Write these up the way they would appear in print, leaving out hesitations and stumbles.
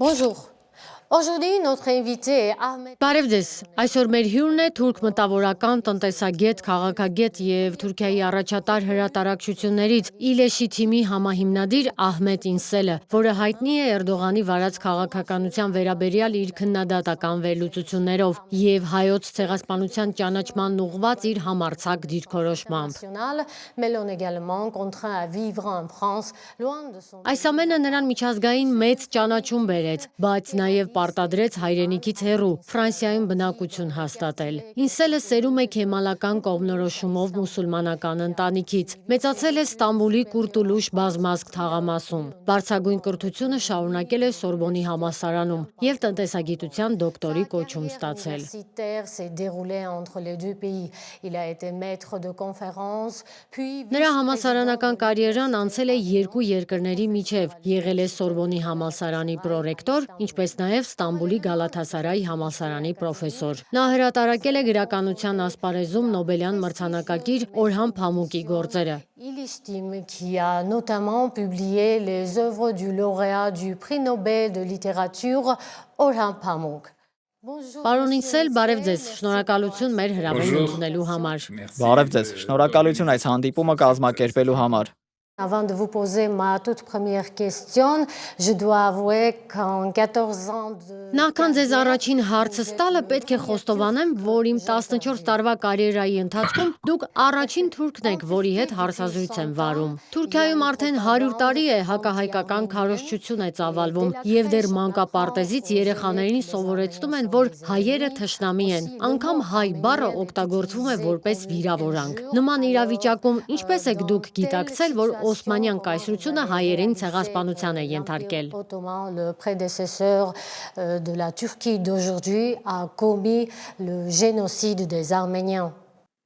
Bonjour. Aujourd'hui, notre invité est Ahmed. Բարև ձեզ, այսօր մեր հյուրն է թուրք մտավորական, տնտեսագետ, քաղաքագետ և Թուրքիայի առաջատար հրատարակչություններից Իլեշի թիմի համահիմնադիր Ահմեդ Ինսելը, որը հայտնի է Էրդողանի վարած քաղաքականության վերաբերյալ իր քննադատական վերլուծություններով և հայոց ցեղասպանության ճանաչման ուղղված իր համարձակ դիրքորոշմամբ։ Mais l'on est également contraint à vivre en France, loin de son. Այս ամենը նրան միջազգային մեծ ճանաչում բերեց, բայց նաև պարտադրեց հայրենիքից հեռու Ֆրանսիայում բնակություն հաստատել։ Ինսելը սերում է քեմալական կողմնորոշումով մուսուլմանական ընտանիքից։ Մեծացել է Ստամբուլի Կուրտուլուշ բազմազգ թաղամասում։ Բարձրագույն կրթությունը շարունակել է Սորբոնի համալսարանում և տնտեսագիտության դոկտորի կոչում ստացել։ S'est déroulé entre les deux pays. Il a été maître de conférence, puis Նրա համալսարանական կարիերան անցել է երկու երկրների միջև, եղել է Սորբոնի համալսարանի պրոռեկտոր, ինչպես նաև Ստամբուլի Գալաթասարայի համալսարանի պրոֆեսոր։ Նա հրատարակել է գրականության ասպարեզում Նոբելյան մրցանակակիր Օրհան Փամուկի գործերը։ il estime qu'il a notamment publié les œuvres du lauréat du prix Nobel de littérature Orhan Pamuk. Bonjour. Պարոն Ինսել, բարև ձեզ, շնորհակալություն մեր հրավերն ընդունելու համար։ Բարև ձեզ, շնորհակալություն այս հանդիպումը կազմակերպելու համար։ Avant de vous poser ma toute première question, je dois avouer qu'en 14 ans de... Նախքան ձեզ առաջին հարցը տալը պետք է խոստովանեմ, որ իմ 14 տարվա կարիերայի ընթացքում դուք առաջին թուրքն եք, որի հետ հարցազրույց եմ վարում։ Թուրքիայում արդեն 100 տարի է հակահայկական քարոզչություն է ծավալվում և դեռ մանկապարտեզից երեխաներին սովորեցնում են, որ հայերը թշնամի են, անգամ հայ բառը օգտագործվում է որպես վիրավորանք։ Նման իրավիճակում ինչպես եք դուք գիտակցել, որ Օսմանյան կայսրությունը հայերին ցեղասպանության է ենթարկել։ Le prédécesseur de la Turquie d'aujourd'hui a commis le génocide des Arméniens.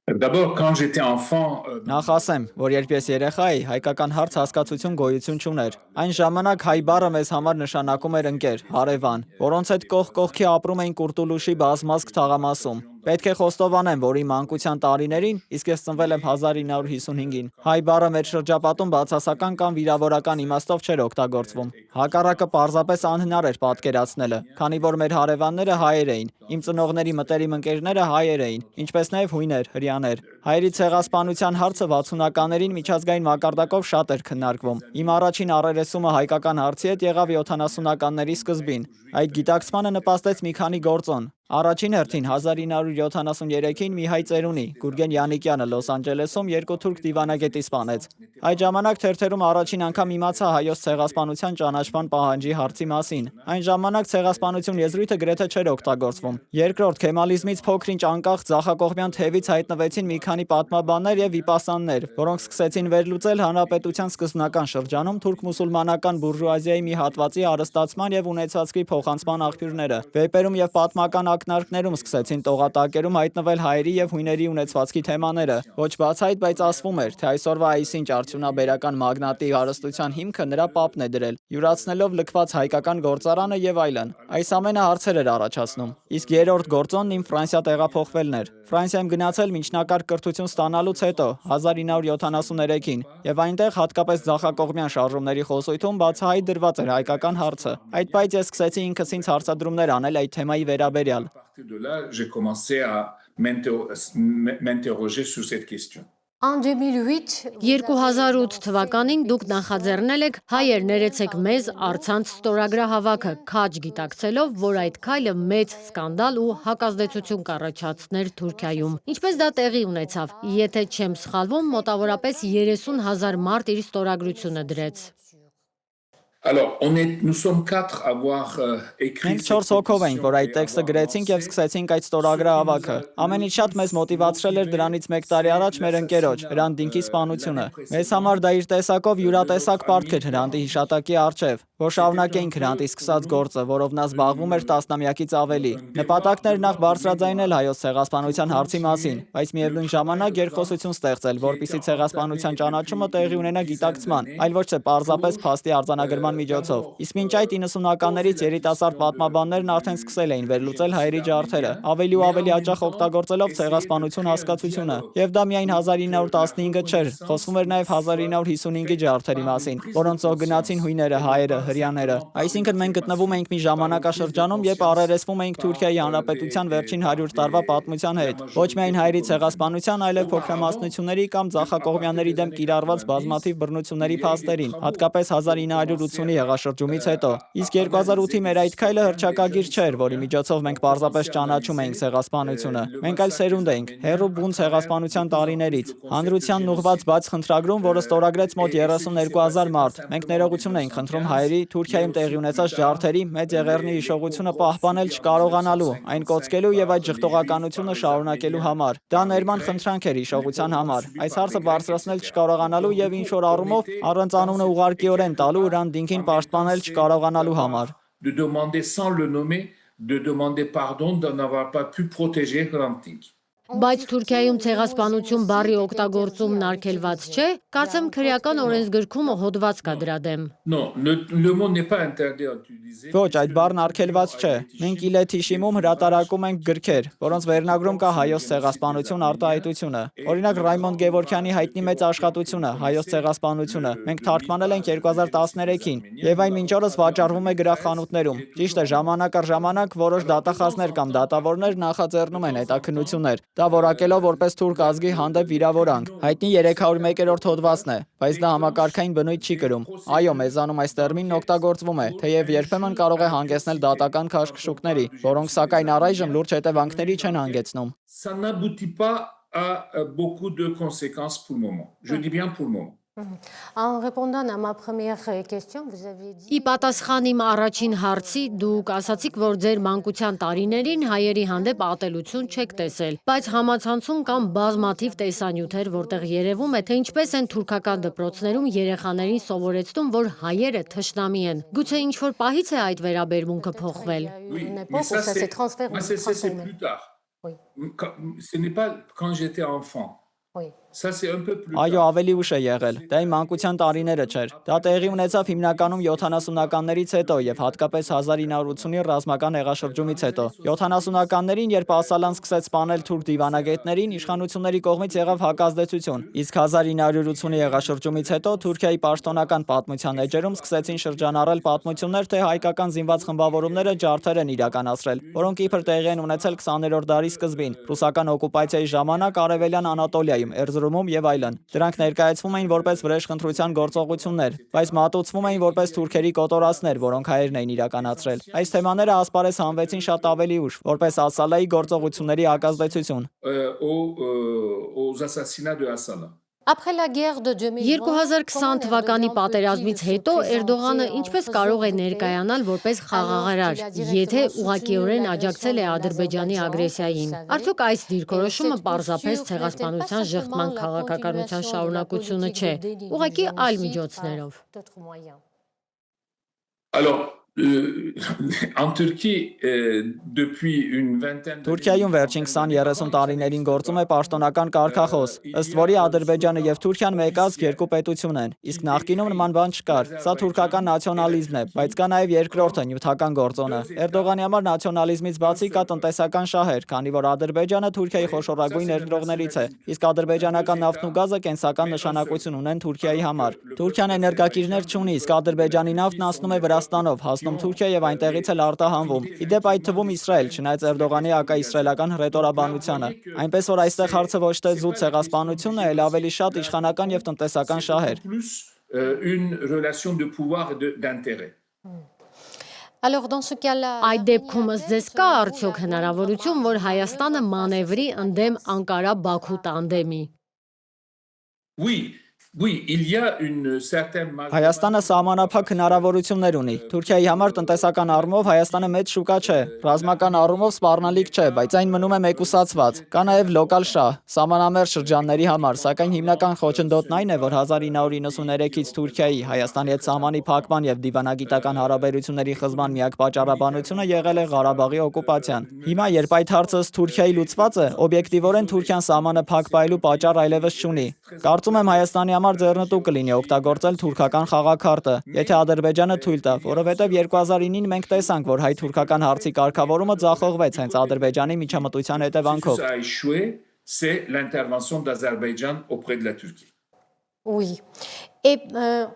D'abord, quand j'étais enfant, Նախ ասեմ, որ երբ ես երեխա էի, հայկական հարց հասկացություն գոյություն չուներ։ Այն ժամանակ հայ բառը մեզ համար նշանակում էր ընկեր, հարևան, որոնց հետ կողք կողքի ապրում էին Կուրտուլուշի բազմազգ թաղամասում։ Պետք է խոստովանեմ, որ իմ մանկության տարիներին, իսկ ես ծնվել եմ 1955-ին, հայ բառը մեր շրջապատում բացասական կամ վիրավորական իմաստով չէր օգտագործվում։ Հակառակը պարզապես անհնար էր պատկերացնելը, քանի որ մեր հարևանները հայեր էին, իմ ծնողների մտերիմ ընկերները հայեր էին, ինչպես նաև հույներ, հրեաներ։ Հայերի ցեղասպանության հարցը 60-ականներին միջազգային մակարդակով շատ էր քննարկվում։ Իմ առաջին առերեսումը հայկական հարցի հետ եղավ 70-ականների սկզբին։ Այդ գիտակցմանը նպաստեց մի քանի գործոն։ Առաջին հերթին 1973-ին մի հայ ծերունի, Գուրգեն Յանիկյանը Լոս Անջելեսում երկու թուրք դիվանագետի սպանեց։ Այդ ժամանակ թերթերում առաջին անգամ իմացա հայոց ցեղասպանության ճանաչման պահանջի հարցի մասին։ Այն ժամանակ ցեղասպանություն եզրույթը գրեթե չէր օգտագործվում։ Երկրորդ, քեմալիզմից փոքր-ինչ անկախ ձախակողմյան թևից հայտնվեցին մի քանի պատմաբաններ եւ վիպասաններ, որոնք սկսեցին վերլուծել հանրապետության սկզբնական շրջանում թուրք-մուսուլմանական բուրժուազիայի մի հատվածի հարստացման եւ ունեցածքի փոխանցման աղբյուրները։ Վեպերում եւ պատմական ակնարկներում սկսեցին տողատակերում հայտնվել հայերի եւ հույների ունեցվածքի թեմաները։ Ոչ բացահայտ, բայց ասվում էր, թե այսօրվա այսինչ արդյունաբերական մագնատի հարստության հիմքը նրա պապն է դրել, յուրացնելով լքված հայկական գործարանը եւ այլն։ Այս ամենը հարցեր էր առաջացնում։ Իսկ երրորդ գործոնն իմ Ֆրանսիա տեղափոխվելն էր։ Ֆրանսիայում գնացել միջնակարգ կրթություն ստանալուց հետո 1973-ին եւ այնտեղ հատկապես ձախակողմյան շարժումների խոսույթում բացահայտ դրված էր հայկական հարցը։ Այդ բայց ես սկսեցի ինքս ինձ հարցադրումներ անել այդ թեմայի վերաբերյալ։ à partir de là, j'ai commencé à m'interroger sur cette question. En 2008, 2008 թվականին դուք նախաձեռնել եք «Հայեր ներեցեք մեզ» առցանց ստորագրահավաքը, քաջ գիտակցելով, որ այդ քայլը մեծ սկանդալ ու հակազդեցություն կառաջացներ Թուրքիայում։ Ինչպես դա տեղի ունեցավ, եթե չեմ սխալվում, մոտավորապես 30,000 մարդ իր ստորագրությունը դրեց։ Alors, nous sommes quatre à avoir écrit. Մենք 4 հոգով ենք, որ այդ տեքստը գրեցինք եւ սկսեցինք այդ ստորագրահավաքը։ Ամենից շատ մեզ մոտիվացրել էր դրանից 1 տարի առաջ մեր ընկերոջ Հրանտ Դինկի սպանությունը։ Մեզ համար դա իր տեսակով յուրատեսակ պարտք էր Հրանտի հիշատակի առջև, որ շարունակեինք Հրանտի սկսած գործը, որով նա զբաղվում էր տասնամյակից ավելի։ Նպատակն էր նախ բարձրաձայնել հայոց ցեղասպանության հարցի մասին, բայց միևնույն ժամանակ երկխոսություն ստեղծել, որպեսզի ցեղասպանության ճանաչումը տեղի ունենա գիտակցման, այլ ոչ թե պարզապես փաստի արձանագրման միջոցով։ Իսկ մինչ այդ 90-ականներից երիտասարդ պատմաբաններն արդեն սկսել էին վերլուծել հայերի ջարդերը, ավելի ու ավելի հաճախ օգտագործելով ցեղասպանություն հասկացությունը։ Եվ դա միայն 1915-ը չէր, խոսվում էր նաև 1955-ի ջարդերի մասին, որոնցով գնացին հույները, հայերը, հրեաները։ Այսինքն մենք գտնվում էինք մի ժամանակաշրջանում, երբ առերեսվում էինք Թուրքիայի Հանրապետության վերջին 100 տարվա պատմության հետ։ Ոչ միայն հայերի ցեղասպանության, այլև փոքրամասնությունների կամ ձախակողմյանների դեմ կիրառված բազմաթիվ բռնությունների փաստերին, հատկապես 1980-ի հեղաշրջումից հետո։ Իսկ 2008-ի մեր այդ քայլը հռչակագիր չէր, որի միջոցով մենք պարզապես ճանաչում էինք ցեղասպանությունը։ Մենք այլ սերունդ էինք, հերու բուն ցեղասպանության տարիներից։ Հանրությանն ուղղված բաց խնդրագրում, որը ստորագրեց մոտ 32,000 մարդ։ Մենք ներողություն էինք խնդրում հայերի Թուրքիայում տեղի ունեցած ջարդերի մեծ եղեռնի հիշողությունը պահպանել չկարողանալու, այն կոծկելու եւ այդ ժխտողականությունը շարունակելու համար։ Դա ներման խնդրանք էր հիշողության համար։ Այս հարցը բարձրացնել չկարողանալու եւ ինչ որ առումով առանց անունը ուղղակիորեն տալու Իրան դինքին պաշտպանել չկարողանալու համար։ De demander sans le nommer, de demander pardon d'en avoir pas pu protéger Hrant Dink. Բայց Թուրքիայում ցեղասպանություն բառի օգտագործումն արգելված չէ, կարծեմ քրեական օրենսգրքում հոդված կա դրա դեմ։ Non, le mot n'est pas interdit à utiliser. Ոչ, այդ բառն արգելված չէ։ Մենք Իլեթիշիմում հրատարակում ենք գրքեր, որոնց վերնագրում կա հայոց ցեղասպանություն արտահայտությունը։ Օրինակ Ռայմոնդ Գևորգյանի հայտնի մեծ աշխատությունը Հայոց ցեղասպանությունը մենք թարգմանել ենք 2013-ին, եւ այն մինչ օրս վաճառվում է գրախանութներում։ Ճիշտ է, ժամանակ առ ժամանակ որոշ դատախազներ կամ դատավորներ նախաձեռնում են հետաքննություններ։ Դա որակելով որպես թուրք ազգի հանդեպ վիրավորանք։ Հայտնի 301-րդ հոդվածն է, բայց դա համակարգային բնույթ չի կրում։ Այո, մեզանում այս տերմինն օգտագործվում է, թեև երբեմն կարող է հանգեցնել դատական քաշքշուկների, որոնք սակայն առայժմ լուրջ հետևանքների չեն հանգեցնում։ Ça n'aboutit pas à beaucoup de conséquences pour le moment. Je dis bien pour le moment. En répondant à ma première question, vous avez dit... Ի պատասխան իմ առաջին հարցի, դուք ասացիք, որ ձեր մանկության տարիներին հայերի հանդեպ ատելություն չեք տեսել, բայց համացանցում կան բազմաթիվ տեսանյութեր, որտեղ երևում է, թե ինչպես են թուրքական դպրոցներում երեխաներին սովորեցնում, որ հայերը թշնամի են։ Գուցե ինչ-որ պահից է այդ վերաբերմունքը փոխվել։ Oui, mais ça c'est plus tard. Oui. Ce n'est pas quand j'étais enfant. Oui. Ça c'est un peu plus Այո, ավելի ուշ է եղել։ Դա իմ մանկության տարիները չէր։ Դա տեղի ունեցավ հիմնականում 70-ականներից հետո եւ հատկապես 1980-ի ռազմական հեղաշրջումից հետո։ 70-ականներին, երբ Ասալան սկսեց սպանել թուրք դիվանագետներին, իշխանությունների կողմից եղավ հակազդեցություն։ Իսկ 1980-ի հեղաշրջումից հետո Թուրքիայի պաշտոնական պատմության էջերում սկսեցին շրջանառել պատմություններ, թե հայկական զինված խմբավորումները ջարդեր են իրականացրել, որոնք իբր տեղի են ունեցել 20-րդ դարի սկզբին, ռուսական օկուպացիայի ժամանակ Արևելյան Անատոլիայում, Էրզրումում եւ այլն։ Դրանք ներկայացվում էին որպես վրեժխնդրության գործողություններ, բայց մատուցվում էին որպես թուրքերի կոտորածներ, որոնք հայերն էին իրականացրել։ Այս թեմաները ասպարեզ հանվեցին շատ ավելի ուշ, որպես Ասալայի գործողությունների հակազդեցություն։ aux assassinats de Asala. Après la guerre de 2020 թվականի պատերազմից հետո Էրդողանը ինչպես կարող է ներկայանալ որպես խաղաղարար, եթե ուղղակիորեն աջակցել է Ադրբեջանի ագրեսիային։ Արդյոք այս դիրքորոշումը պարզապես ցեղասպանության ժխտման քաղաքականության շարունակությունը չէ, ուղղակի այլ միջոցներով։ Alors, en Turquie, depuis une vingtaine de Թուրքիայում վերջին 20-30 տարիներին գործում է պաշտոնական կարգախոս, ըստ որի Ադրբեջանը եւ Թուրքիան մեկ ազգ երկու պետություն են, իսկ նախկինում նման բան չկար։ Սա թուրքական նացիոնալիզմն է, բայց կա նաեւ երկրորդը նյութական գործոնը։ Էրդողանի համար նացիոնալիզմից բացի կա տնտեսական շահեր, քանի որ Ադրբեջանը Թուրքիայի խոշորագույն ներդրողներից է, իսկ ադրբեջանական նավթն ու գազը կենսական նշանակություն ունեն Թուրքիայի համար։ Թուրքիան էներգակիրներ չունի, իսկ Ադրբեջանի նավթն անցնում է Վրաստանով, հասնում Թուրքիա եւ այնտեղից էլ արտահանվում։ Իդեպ այդ թվում Իսրայել, չնայած Էրդողանի ակա-իսրայելական հռետորաբանությանը։ Այնպես որ այստեղ հարցը ոչ թե զուտ ցեղասպանությունն է, այլ ավելի շատ իշխանական եւ տնտեսական շահեր։ une relation de pouvoir et d'intérêt. Alors dans ce cas-là, Այդ դեպքում ձեզ կա արդյոք հնարավորություն, որ Հայաստանը մանևրի ընդդեմ Անկարա-Բաքու տանդեմի։ Oui, il y a une certaine Հայաստանը սահմանափակ հնարավորություններ ունի։ Թուրքիայի համար տնտեսական առումով Հայաստանը մեծ շուկա չէ, ռազմական առումով սպառնալիք չէ, բայց այն մնում է մեկուսացված։ Կա նաև լոկալ շահ, սահմանամերձ շրջանների համար, սակայն հիմնական խոչընդոտն այն է, որ 1993-ից Թուրքիայի Հայաստանի հետ սահմանի փակման եւ դիվանագիտական հարաբերությունների խզման միակ պատճառաբանությունը եղել է Ղարաբաղի օկուպացիան։ Հիմա, երբ այդ հարցը Թուրքիայի լուծված է, օբյեկտիվորեն Թուրքիան սահմանը փակվելու պատճառ այլևս չունի։ Կարծում եմ Հայաստանի համար ձեռնտու կլինի օգտագործել թուրքական խաղաքարտը, եթե Ադրբեջանը թույլ տա, որովհետև 2009-ին մենք տեսանք, որ հայ-թուրքական հարցի կարգավորումը ձախողվեց հենց Ադրբեջանի միջամտության հետևանքով։ Ce qui a échoué, c'est l'intervention d'Azerbaïdjan auprès de la Turquie. Oui. Et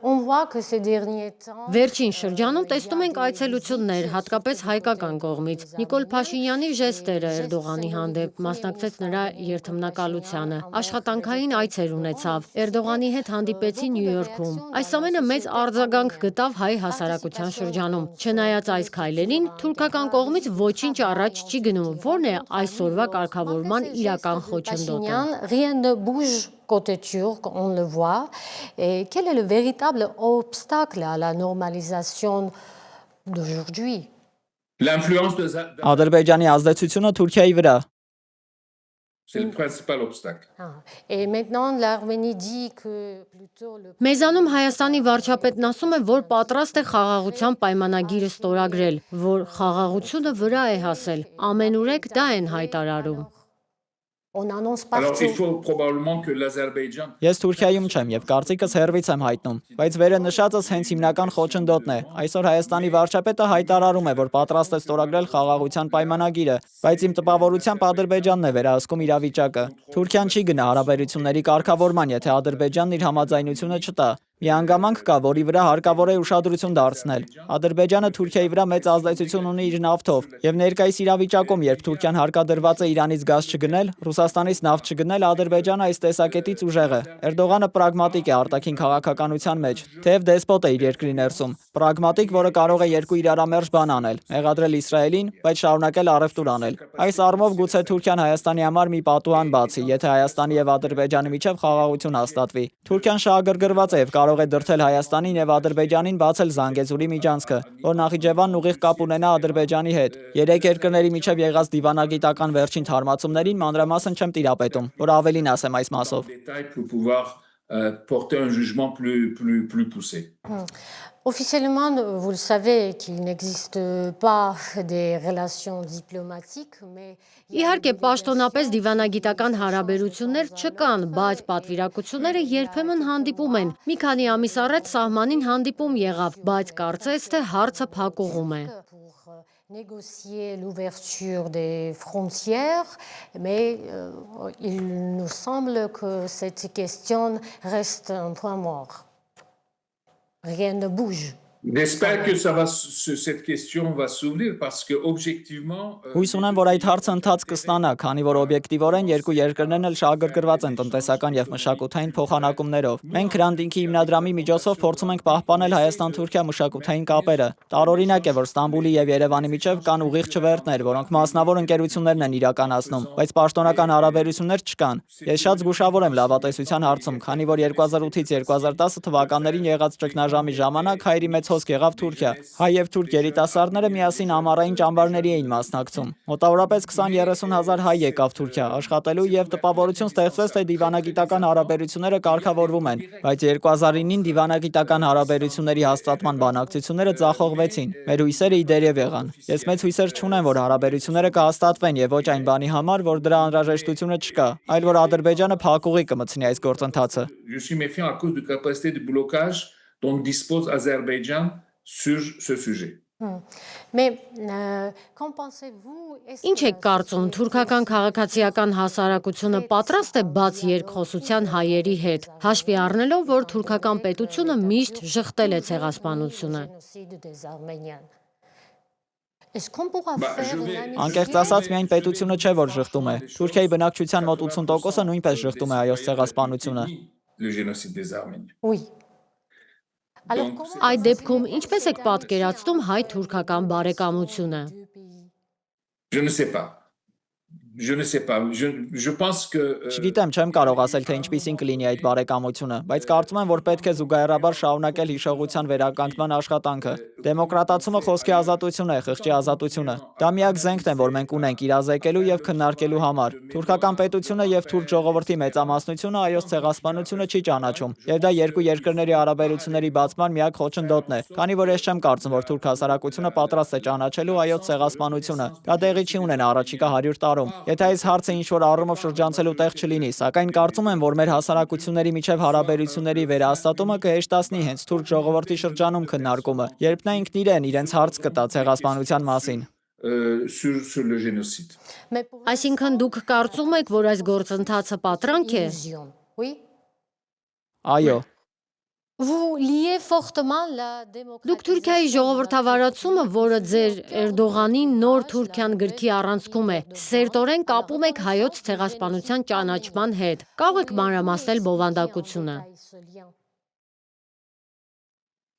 on voit que ces derniers temps... Վերջին շրջանում տեսնում ենք այցելություններ, հատկապես հայկական կողմից։ Նիկոլ Փաշինյանի ժեստերը Էրդողանի հանդեպ մասնակցեց նրա երթմնակալությանը, աշխատանքային այցեր ունեցավ, Էրդողանի հետ հանդիպեցի Նյու Յորքում։ Այս ամենը մեծ արձագանք գտավ հայ հասարակության շրջանում։ Չնայած այս քայլերին, թուրքական կողմից ոչինչ առաջ չի գնում, որն է այսօրվա կարգավորման իրական խոչընդոտը։ Rien ne bouge côté turc, on le voit. Et quel est le véritable obstacle à la normalisation d'aujourd'hui? L'influence de Ադրբեջանի ազդեցությունը Թուրքիայի վրա։ c'est le principal obstacle. Et maintenant, l'Arménie dit que plutôt le... Մեզանում Հայաստանի վարչապետն ասում է, որ պատրաստ է խաղաղության պայմանագիրը ստորագրել, որ խաղաղությունը վրա է հասել։ Ամենուրեք դա են haytararում։ On annonce Alors, il partout. faut probablement que l'Azerbaïdjan Ես Թուրքիայում չեմ եւ կարծիքս հերվից եմ հայտնում, բայց վերը նշածս հենց հիմնական խոչընդոտն է։ Այսօր Հայաստանի վարչապետը հայտարարում է, որ պատրաստ է ստորագրել խաղաղության պայմանագիրը, բայց իմ տպավորությամբ Ադրբեջանն է վերահսկում իրավիճակը։ Թուրքիան չի գնա հարաբերությունների կարգավորման, եթե Ադրբեջանն իր համաձայնությունը չտա։ Մի հանգամանք կա, որի վրա հարկավոր է ուշադրություն դարձնել։ Ադրբեջանը Թուրքիայի վրա մեծ ազդեցություն ունի իր նավթով, եւ ներկայիս իրավիճակում, երբ Թուրքիան հարկադրված է Իրանից գազ չգնել, Ռուսաստանից նավթ չգնել, Ադրբեջանը այս տեսակետից ուժեղ է։ Էրդողանը պրագմատիկ է արտաքին քաղաքականության մեջ, թեև դեսպոտ է իր երկրի ներսում, պրագմատիկ, որը կարող է երկու իրարամերժ բան անել՝ մեղադրել Իսրայելին, բայց շարունակել առևտուր անել։ Այս առումով գուցե Թուրքիան Հայաստանի համար մի պատուհան բացի, եթե Հայաստանի եւ Ադրբեջանի միջև խաղաղություն հաստատվի։ Թուրքիան շահագրգռված է եւ կարող է դրդել Հայաստանին եւ Ադրբեջանին բացել Զանգեզուրի միջանցքը, որ Նախիջևանն ուղիղ կապ ունենա Ադրբեջանի հետ։ Երեք երկրների միջև եղած դիվանագիտական վերջին թարմացումներին մանրամասն չեմ տիրապետում, որ ավելին ասեմ այս մասով։ détails pour pouvoir porter un jugement plus poussé. Officiellement, vous le savez qu'il n'existe pas des relations diplomatiques, mais... Իհարկե, պաշտոնապես դիվանագիտական հարաբերություններ չկան, բայց պատվիրակությունները երբեմն հանդիպում են։ Մի քանի ամիս առաջ սահմանին հանդիպում եղավ, բայց կարծես թե հարցը փակուղում է։ Pour négocier l'ouverture des frontières, mais il nous semble que cette question reste un point mort. Rien ne bouge. J'espère que cette question va s'ouvrir parce que objectivement Հույս ունեմ, որ այդ հարցը ընթաց կստանա, քանի որ օբյեկտիվորեն երկու երկրներն էլ շահագրգռված են տնտեսական եւ մշակութային փոխանակումներով։ Մենք Հրանտինքի հիմնադրամի միջոցով փորձում ենք պահպանել Հայաստան-Թուրքիա մշակութային կապերը։ Տարօրինակ է, որ Ստամբուլի եւ Երևանի միջև կան ուղիղ չվերթներ, որոնք մասնավոր ընկերություններն են իրականացնում, բայց պաշտոնական հարաբերություններ չկան։ Ես շատ զգուշավոր եմ լավատեսության հարցում, քանի որ 2008-ից 2010 թվականներին եղած ճգնաժամի ժամանակ հայերի մեծ հոսք եղավ Թուրքիա։ Հայ եւ թուրք երիտասարդները միասին ամառային ճամբարների էին մասնակցում։ Մոտավորապես 20-30 հազար հայ եկավ Թուրքիա աշխատելու եւ տպավորություն ստեղծվեց, թե դիվանագիտական հարաբերությունները կարգավորվում են, բայց 2009-ին դիվանագիտական հարաբերությունների հաստատման բանակցությունները ձախողվեցին։ Մեր հույսերը իդերև եղան։ Ես մեծ հույսեր չունեմ, որ հարաբերությունները կհաստատվեն եւ ոչ այն բանի համար, որ դրա անհրաժեշտությունը չկա, այլ որ Ադրբեջանը փակուղի կմտցնի այս գործընթացը։ Je suis méfiant à cause de capacité de blocage dont dispose Azerbaïdjan sur ce sujet. Mais qu'en pensez-vous? Ինչ եք կարծում, թուրքական քաղաքացիական հասարակությունը պատրաստ է բաց երկխոսության հայերի հետ, հաշվի առնելով, որ թուրքական պետությունը միշտ ժխտել է ցեղասպանությունը։ Անկեղծ ասած, միայն պետությունը չէ, որ ժխտում է։ Թուրքիայի բնակչության մոտ 80%-ը նույնպես ժխտում է այոց ցեղասպանությունը։ Le génocide des Arméniens. Oui. Այդ դեպքում ինչպես եք պատկերացնում հայ-թուրքական բարեկամությունը։ Je ne sais pas. Je ne sais pas. Je pense que Չգիտեմ, չեմ կարող ասել, թե ինչպիսին կլինի այդ բարեկամությունը, բայց կարծում եմ, որ պետք է զուգահեռաբար շարունակել հիշողության վերականգնման աշխատանքը։ Դեմոկրատացումը խոսքի ազատությունն է, խղճի ազատությունը։ Դա միակ զենքն է, որ մենք ունենք իրազեկելու եւ քննարկելու համար։ Թուրքական պետությունը եւ թուրք ժողովրդի մեծամասնությունը այոց ցեղասպանությունը չի ճանաչում, եւ դա երկու երկրների հարաբերությունների բացման միակ խոչընդոտն է, քանի որ ես չեմ կարծում, որ թուրք հասարակությունը պատրաստ է ճանաչելու այոց ցեղասպանությունը։ Դա տեղի չի ունենա առաջիկա 100 տարում։ եթե այս հարցը ինչ-որ առումով շրջանցելու տեղ չլինի, սակայն կարծում եմ, որ մեր հասարակությունների միջև հարաբերությունների վերահաստատումը կհեշտացնի հենց թուրք ժողովրդի շրջանում քննարկումը, երբ նա ինքն իրենց հարց կտա ցեղասպանության մասին։ sur le génocide. Այսինքն դուք կարծում եք, որ այս գործընթացը պատրանք է։ Oui. Այո, Vous liez fortement la Դուք Թուրքիայի ժողովրդավարացումը, որը ձեր Էրդողանի նոր Թուրքիան գրքի առանցքում է, սերտորեն կապում եք հայոց ցեղասպանության ճանաչման հետ։ Կարող եք մանրամասնել բովանդակությունը։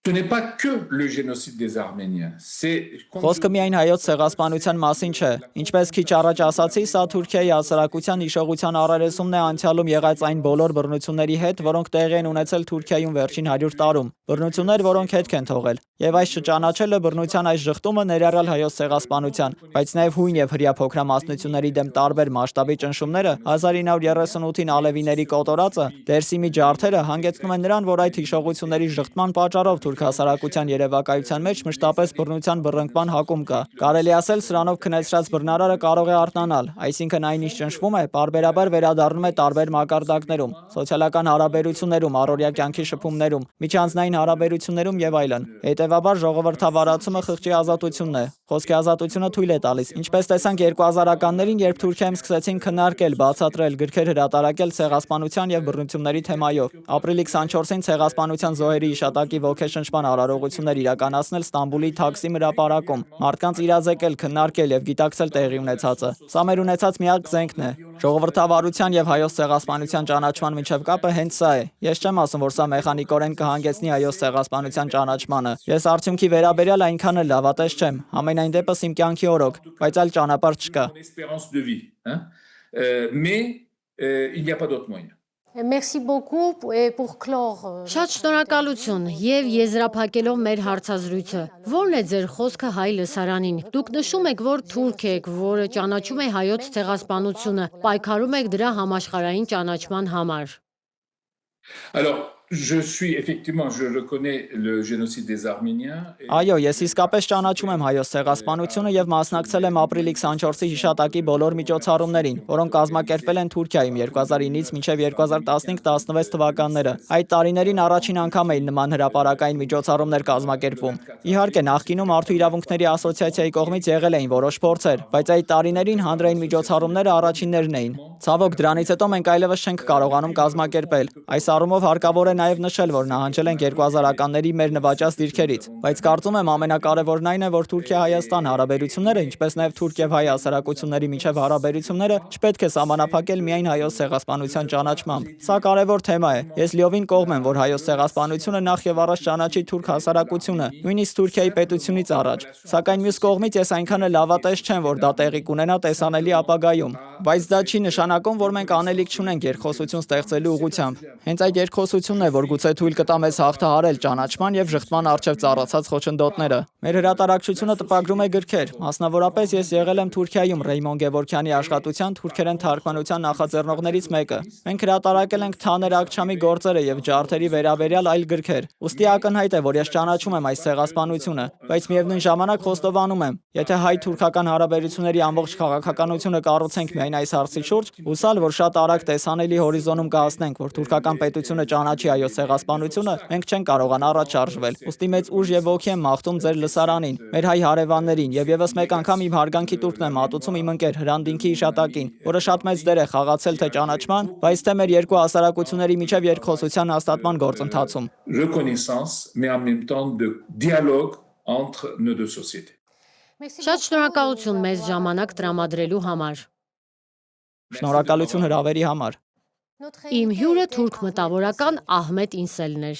Ce n'est pas que le génocide des Arméniens, c'est... խոսքը միայն հայոց ցեղասպանության մասին չէ։ Ինչպես քիչ առաջ ասացի, սա Թուրքիայի հասարակության հիշողության առերեսումն է անցյալում եղած այն բոլոր բռնությունների հետ, որոնք տեղի են ունեցել Թուրքիայում վերջին 100 տարում։ Բռնություններ, որոնք հետք են թողել։ Եվ այս չճանաչելը բռնության այս ժխտումը ներառյալ հայոց ցեղասպանության, բայց նաև հույն եւ հրյա փոքրամասնությունների դեմ տարբեր մասշտաբի ճնշումները 1938-ին ալևիների կոտորածը, Դերսիմի ջարդերը հանգեցնում են նրան, որ այդ հիշողությունների ժխտման պատճառով թուրք հասարակության երևակայության մեջ մշտապես բռնության բռնկման հակում կա։ Կարելի ասել, սրանով քնեցրած բռնարարը կարող է արթնանալ, այսինքն այն ինչ ճնշվում է, պարբերաբար վերադառնում է տարբեր մակարդակներում, սոցիալական հարաբերություններում, առօրյա կյանքի շփումներում, միջանձնային հարաբերություններում եւ այլն։ Հետևաբար ժողովրդավարացումը խղճի ազատությունն է։ Խոսքի ազատությունը թույլ է տալիս, ինչպես տեսանք 2000-ականներին, երբ Թուրքիայում սկսեցին քննարկել, բացատրել, գրքեր հրատարակել ցեղասպանության եւ բռնությունների թեմայով։ Ապրիլի 24-ին ցեղասպանության զոհերի հիշատակի ոգեշնչման արարողություններ իրականացնել Ստամբուլի Թաքսիմ հրապարակում, մարդկանց իրազեկել, քննարկել եւ գիտակցել տեղի ունեցածը։ Սա մեր ունեցած միակ զենքն է։ Ժողովրդավարության եւ հայոց ցեղասպանության ճանաչման միջև կապը հենց սա է։ Ես չեմ ասում, որ սա մեխանիկորեն կհանգեցնի հայոց ցեղասպանության ճանաչմանը։ Ես արդյունքի վերաբերյալ այնքան էլ լավատես չեմ, համենայն դեպս իմ կյանքի օրոք, բայց այլ ճանապարհ չկա։ espérance de vie, hein? Mais il n'y a pas d'autre moyen. Merci beaucoup et pour clore. Շատ շնորհակալություն եւ եզրափակելով մեր հարցազրույցը։ Ո՞րն է ձեր խոսքը հայ լսարանին։ Դուք նշում եք, որ թուրք եք, որը ճանաչում է հայոց ցեղասպանությունը, պայքարում եք դրա համաշխարհային ճանաչման համար։ Alors, je reconnais le génocide des Arméniens. Այո, ես իսկապես ճանաչում եմ հայոց ցեղասպանությունը եւ մասնակցել եմ ապրիլի 24-ի հիշատակի բոլոր միջոցառումներին, որոնք կազմակերպվել են Թուրքիայում 2009-ից մինչև 2015-16 թվականները։ Այդ տարիներին առաջին անգամ էին նման հրապարակային միջոցառումներ կազմակերպվում։ Իհարկե, նախկինում Մարդու իրավունքների ասոցիացիայի կողմից եղել էին որոշ փորձեր, բայց այդ տարիներին հանրային միջոցառումները առաջիններն էին։ Ցավոք, դրանից հետո մենք այլևս չենք կարողանում կազմակերպել։ Այս առումով հարկավոր է նաև նշել, որ նահանջել ենք 2000-ականների մեր նվաճած դիրքերից, բայց կարծում եմ ամենակարևորն այն է, որ Թուրքիա-Հայաստան հարաբերությունները, ինչպես նաև թուրք եւ հայ հասարակությունների միջև հարաբերությունները չպետք է սահմանափակել միայն հայոց ցեղասպանության ճանաչմամբ։ Սա կարևոր թեմա է։ Ես լիովին կողմ եմ, որ հայոց ցեղասպանությունը նախ եւ առաջ ճանաչի թուրք հասարակությունը, նույնիսկ Թուրքիայի պետությունից առաջ։ Սակայն մյուս կողմից ես այնքան էլ լավատես չեմ, որ դա տեղի կունենա տեսանելի ապագայում։ Բայց դա չի նշանակում, որ մենք անելիք չունենք երկխոսություն ստեղծելու ուղղությամբ։ Հենց այդ երկխոսությունն է, որ գուցե թույլ կտա մեզ հաղթահարել ճանաչման եւ ժխտման առջև ծառացած խոչընդոտները։ Մեր հրատարակչությունը տպագրում է գրքեր, մասնավորապես ես եղել եմ Թուրքիայում Ռեյմոն Գևորգյանի աշխատության թուրքերեն թարգմանության նախաձեռնողներից մեկը։ Մենք հրատարակել ենք Թաներ Ակչամի գործերը եւ ջարդերի վերաբերյալ այլ գրքեր։ Ուստի ակնհայտ է, որ ես ճանաչում եմ այս ցեղասպանությունը, բայց միևնույն ժամանակ խոստովանում եմ, եթե հայ-թուրքական հարաբերությունների ամբողջ քաղաքականությունը կառուցենք միայն այս հարցի շուրջ, հուսալ, որ շատ արագ տեսանելի հորիզոնում կհասնենք, որ թուրքական պետությունը ճանաչի հայոց ցեղասպանությունը, մենք չենք կարողանա առաջ շարժվել։ Ուստի մեծ ուժ եւ ոգի եմ մաղթում ձեր լսարանին, մեր հայ հարևաններին եւ եւս մեկ անգամ իմ հարգանքի տուրքն եմ մատուցում իմ ընկեր Հրանտինքի հիշատակին, որը շատ մեծ դեր է խաղացել թե ճանաչման, բայց թե մեր երկու հասարակությունների միջև երկխոսության հաստատման գործընթացում։ Reconnaissance, mais en même temps de dialogue entre nos deux sociétés. Շատ շնորհակալություն մեզ ժամանակ տրամադրելու համար։ Շնորհակալություն հրավերի համար։ Իմ հյուրը թուրք մտավորական Ահմեդ Ինսելն էր։